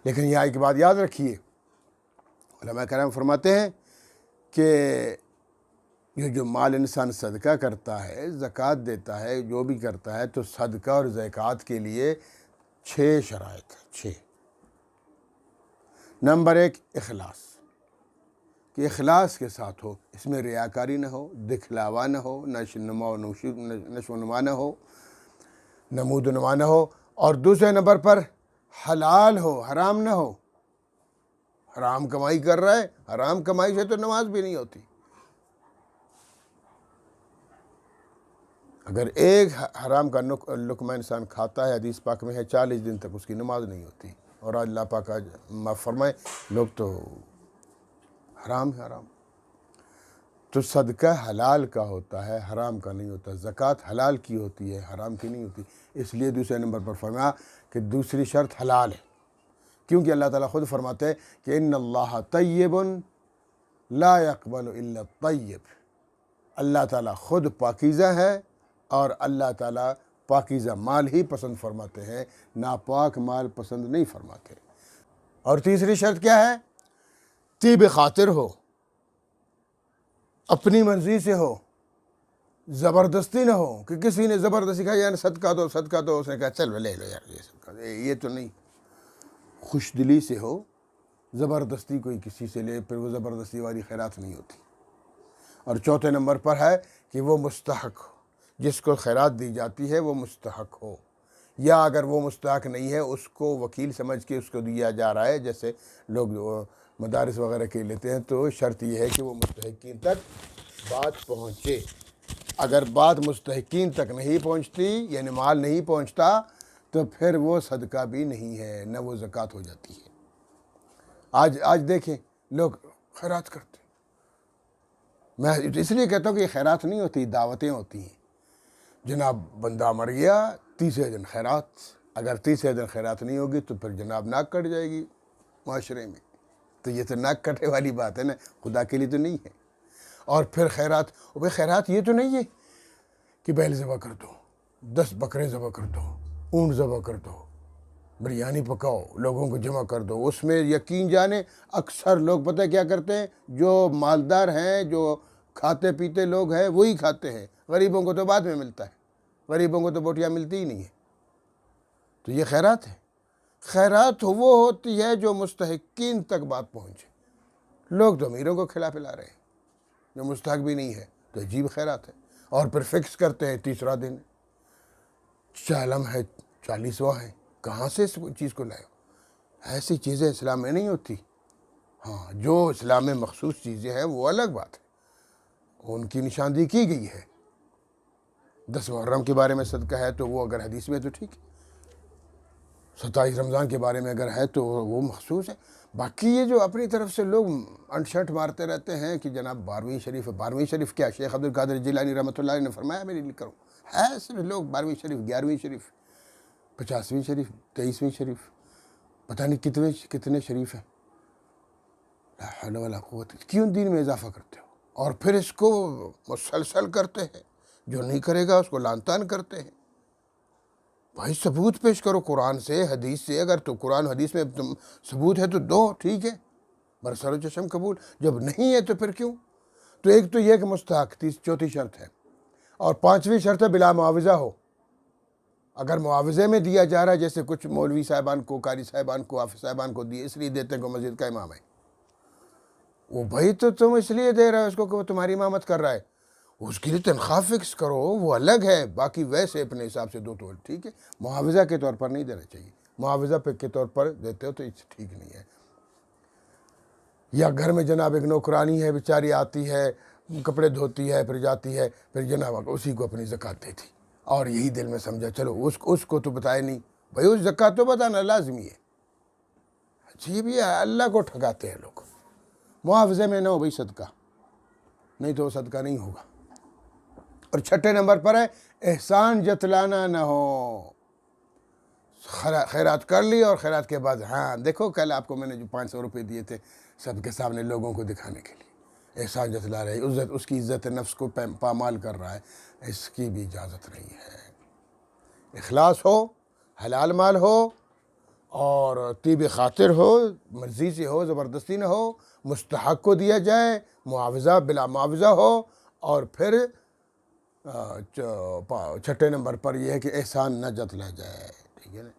لیکن یہاں ایک بات یاد رکھیے، علماء کرام فرماتے ہیں کہ یہ جو مال انسان صدقہ کرتا ہے، زکوٰۃ دیتا ہے، جو بھی کرتا ہے، تو صدقہ اور زکوٰۃ کے لیے 6 شرائط ہیں، 6۔ نمبر 1 اخلاص، کہ اخلاص کے ساتھ ہو، اس میں ریاکاری نہ ہو، دکھلاوا نہ ہو، نشو و نما نہ ہو، نمود و نما نہ ہو، اور دوسرے نمبر پر حلال ہو، حرام نہ ہو۔ حرام کمائی کر رہا ہے، حرام کمائی سے تو نماز بھی نہیں ہوتی۔ اگر ایک حرام کا لقمہ انسان کھاتا ہے، حدیث پاک میں ہے 40 دن تک اس کی نماز نہیں ہوتی۔ اور اللہ پاک معاف فرمائے، لوگ تو حرام ہے حرام۔ تو صدقہ حلال کا ہوتا ہے، حرام کا نہیں ہوتا۔ زکوٰۃ حلال کی ہوتی ہے، حرام کی نہیں ہوتی۔ اس لیے دوسرے نمبر پر فرمایا کہ دوسری شرط حلال ہے، کیونکہ اللہ تعالیٰ خود فرماتے ہیں کہ ان اللہ طیب لا يقبل الا الطیب۔ اللہ تعالیٰ خود پاکیزہ ہے، اور اللہ تعالیٰ پاکیزہ مال ہی پسند فرماتے ہیں، ناپاک مال پسند نہیں فرماتے۔ اور تیسری شرط کیا ہے؟ طیب خاطر ہو، اپنی مرضی سے ہو، زبردستی نہ ہو کہ کسی نے زبردستی کہا یار صدقہ دو صدقہ دو، اس نے کہا چل لے لو یار یہ صدقہ دے، یہ تو نہیں۔ خوش دلی سے ہو، زبردستی کوئی کسی سے لے، پھر وہ زبردستی والی خیرات نہیں ہوتی۔ اور چوتھے نمبر پر ہے کہ وہ مستحق ہو، جس کو خیرات دی جاتی ہے وہ مستحق ہو، یا اگر وہ مستحق نہیں ہے اس کو وکیل سمجھ کے اس کو دیا جا رہا ہے، جیسے لوگ مدارس وغیرہ کے لیتے ہیں، تو شرط یہ ہے کہ وہ مستحقین تک بات پہنچے۔ اگر بات مستحقین تک نہیں پہنچتی، یعنی مال نہیں پہنچتا، تو پھر وہ صدقہ بھی نہیں ہے، نہ وہ زکوٰۃ ہو جاتی ہے۔ آج دیکھیں لوگ خیرات کرتے ہیں، میں اس لیے کہتا ہوں کہ یہ خیرات نہیں ہوتی، دعوتیں ہوتی ہیں۔ جناب بندہ مر گیا، تیسرے دن خیرات، اگر تیسرے دن خیرات نہیں ہوگی تو پھر جناب ناک کٹ جائے گی معاشرے میں۔ تو یہ تو ناک کٹے والی بات ہے نا، خدا کے لیے تو نہیں ہے۔ اور پھر خیرات، بھئی خیرات یہ تو نہیں ہے کہ بیل ذبح کر دو، 10 بکرے ذبح کر دو، اونٹ ذبح کر دو، بریانی پکاؤ، لوگوں کو جمع کر دو۔ اس میں یقین جانے اکثر لوگ پتہ کیا کرتے ہیں، جو مالدار ہیں، جو کھاتے پیتے لوگ ہیں وہی کھاتے ہیں، غریبوں کو تو بعد میں ملتا ہے، غریبوں کو تو بوٹیاں ملتی ہی نہیں ہے۔ تو یہ خیرات ہے؟ خیرات وہ ہوتی ہے جو مستحقین تک بات پہنچے۔ لوگ تو امیروں کو کھلا پلا رہے ہیں، جو مستحق بھی نہیں ہے، تو عجیب خیرات ہے۔ اور پھر فکس کرتے ہیں تیسرا دن، چالم ہے، 40واں ہے، کہاں سے اس چیز کو لائے؟ ایسی چیزیں اسلام میں نہیں ہوتی۔ ہاں، جو اسلام میں مخصوص چیزیں ہیں وہ الگ بات ہے، ان کی نشاندہی کی گئی ہے۔ 10 محرم کے بارے میں صدقہ ہے تو وہ اگر حدیث میں تو ٹھیک ہے، 27 رمضان کے بارے میں اگر ہے تو وہ مخصوص ہے۔ باقی یہ جو اپنی طرف سے لوگ انشرٹ مارتے رہتے ہیں کہ جناب 12ویں شریف ہے، 12ویں شریف کیا؟ شیخ عبد القادر جیلانی رحمۃ اللہ علیہ نے فرمایا میرے لیے کرو، ہے صرف لوگ 12ویں شریف، 11ویں شریف، 50ویں شریف، 23ویں شریف، پتہ نہیں کتنے شریف ہیں۔ لا حول ولا قوت، کیوں دین میں اضافہ کرتے ہو؟ اور پھر اس کو مسلسل کرتے ہیں، جو نہیں کرے گا اس کو لعن طعن کرتے ہیں۔ بھائی ثبوت پیش کرو قرآن سے، حدیث سے، اگر تو قرآن حدیث میں ثبوت ہے تو دو، ٹھیک ہے، برسر و چشم قبول، جب نہیں ہے تو پھر کیوں؟ تو ایک تو یہ کہ مستحق، چوتھی شرط ہے، اور 5ویں شرط ہے بلا معاوضہ ہو۔ اگر معاوضے میں دیا جا رہا ہے، جیسے کچھ مولوی صاحبان کو، قاری صاحبان کو، حافظ صاحبان کو دیے، اس لیے دیتے ہیں کہ مسجد کا امام ہے، وہ بھائی تو تم اس لیے دے رہا ہے اس کو کہ وہ تمہاری امامت کر رہا ہے، اس کے لیے تنخواہ فکس کرو، وہ الگ ہے، باقی ویسے اپنے حساب سے دو تو ٹھیک ہے۔ معاوضہ کے طور پر نہیں دینا چاہیے، معاوضہ کے طور پر دیتے ہو تو ٹھیک نہیں ہے۔ یا گھر میں جناب ایک نوکرانی ہے، بیچاری آتی ہے، کپڑے دھوتی ہے، پھر جاتی ہے، پھر جناب اسی کو اپنی زکوٰۃ دیتی، اور یہی دل میں سمجھا چلو اس کو تو بتائے نہیں، بھائی اس زکوٰۃ تو بتانا لازمی ہے۔ جی بھی اللہ کو ٹھگاتے ہیں لوگ۔ معاوضے میں نہ ہو بھائی صدقہ، نہیں تو وہ صدقہ نہیں ہوگا۔ اور 6 نمبر پر ہے احسان جتلانا نہ ہو، خیرات کر لی اور خیرات کے بعد ہاں دیکھو کل آپ کو میں نے جو 500 روپے دیے تھے، سب کے سامنے لوگوں کو دکھانے کے لیے احسان جتلا رہے، اس کی عزت نفس کو پامال کر رہا ہے، اس کی بھی اجازت نہیں ہے۔ اخلاص ہو، حلال مال ہو، اور طیب خاطر ہو، مرضی سے ہو، زبردستی نہ ہو، مستحق کو دیا جائے، معاوضہ بلا معاوضہ ہو، اور پھر چھٹے نمبر پر یہ ہے کہ احسان نہ جتلا جائے، ٹھیک ہے نا۔